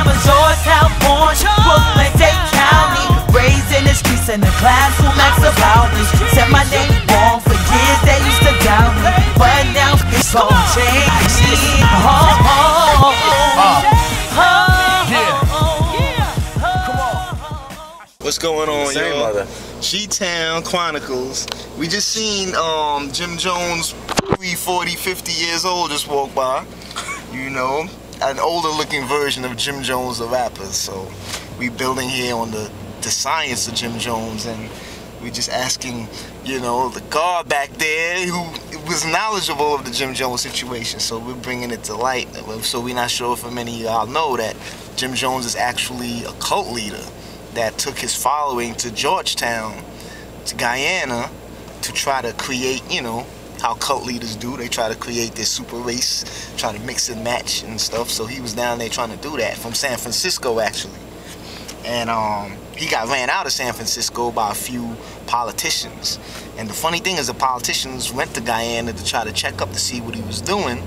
I'm a Georgetown born, Brooklyn, Dade County, raised in the streets in the classroom acts about me. Said my name wrong for years, they used to doubt me, but now it's gon' change me. What's going on, y'all? G-Town Chronicles. We just seen Jim Jones, 40, 50 years old, just walk by. You know, an older looking version of Jim Jones, the rapper. So we building here on the science of Jim Jones, and we just asking, you know, the guard back there who was knowledgeable of the Jim Jones situation. So we're bringing it to light. So we're not sure if many of y'all know that Jim Jones is actually a cult leader that took his following to Georgetown, to Guyana, to try to create, you know, how cult leaders do. They try to create this super race, try to mix and match and stuff. So he was down there trying to do that from San Francisco, actually. And he got ran out of San Francisco by a few politicians. And the funny thing is the politicians went to Guyana to try to check up to see what he was doing,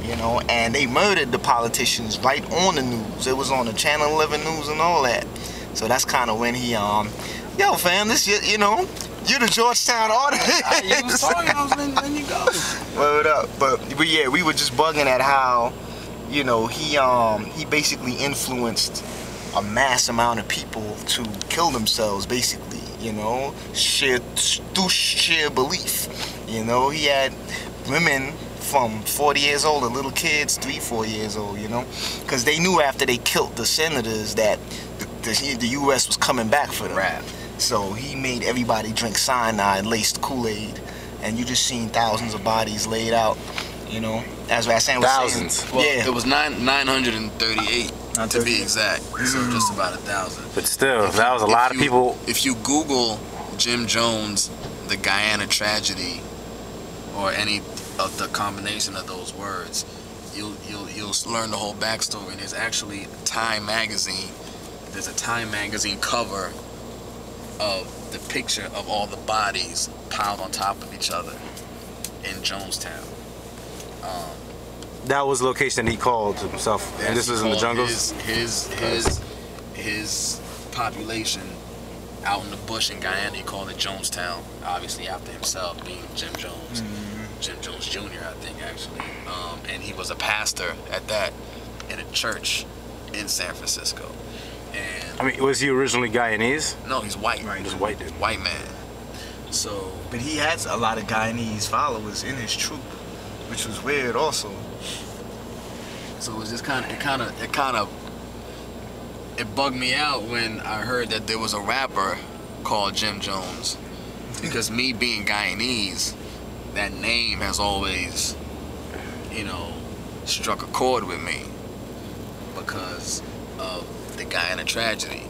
you know, and they murdered the politicians right on the news. It was on the Channel 11 news and all that. So that's kind of when he, yo fam, this, you know, you're the Georgetown artist. You was talking, I was letting you go. Word up. But yeah, we were just bugging at how, you know, he basically influenced a mass amount of people to kill themselves, basically, you know, through sheer belief. You know, he had women from 40 years old, and little kids 3, 4 years old, you know, because they knew after they killed the senators that the U.S. was coming back for them. Right. So he made everybody drink cyanide-laced Kool-Aid, and you just seen thousands of bodies laid out, you know, as Rahsaan was saying. Well, yeah. It was 938 to be exact, so just about 1,000. But still, that was a lot of people. If you Google Jim Jones, the Guyana tragedy, or any of the combination of those words, you'll learn the whole backstory. And there's actually Time magazine. There's a Time magazine cover of the picture of all the bodies piled on top of each other in Jonestown. That was the location he called himself, and this was in the jungles. His population out in the bush in Guyana, he called it Jonestown, obviously after himself being Jim Jones. Jim Jones Jr., I think, actually. And he was a pastor at that in a church in San Francisco. And I mean, was he originally Guyanese? No, he's white. Right, he's white dude. White man. So, but he had a lot of Guyanese followers in his troop, which was weird also. So it was just it bugged me out when I heard that there was a rapper called Jim Jones, because me being Guyanese, that name has always, you know, struck a chord with me because of the Guyana tragedy.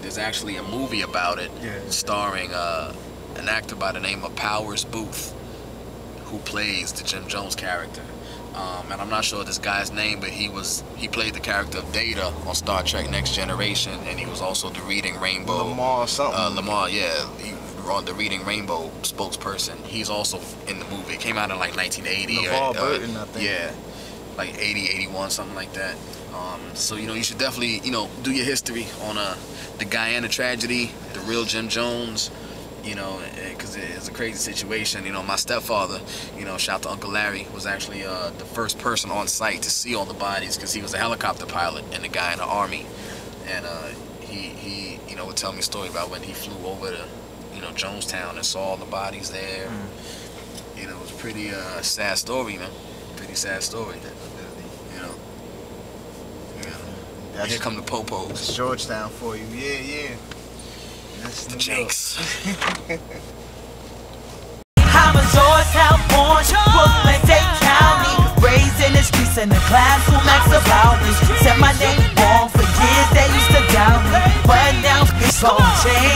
There's actually a movie about it, starring an actor by the name of Powers Booth, who plays the Jim Jones character. And I'm not sure this guy's name, but he played the character of Data on Star Trek Next Generation, and he was also the Reading Rainbow. Lamar something. Lamar, yeah. He was the Reading Rainbow spokesperson. He's also in the movie. It came out in like 1980. Burton, I think. Yeah, like 80, 81, something like that. So, you know, you should definitely, you know, do your history on the Guyana tragedy, the real Jim Jones, you know, because it's a crazy situation. You know, my stepfather, you know, shout out to Uncle Larry, was actually the first person on site to see all the bodies, because he was a helicopter pilot in the Guyana Army. And he, you know, would tell me a story about when he flew over to, you know, Jonestown and saw all the bodies there. You know, it was a pretty sad story, man. Pretty sad story. You know. Yeah. Here come the popos. It's Georgetown for you. Yeah, yeah. That's the Jinx. I'm a Georgetown born, Brooklyn, Dade County, raised in the streets in the classroom acts about me. Said my name wrong for years, they used to doubt me, but now it's gon' change.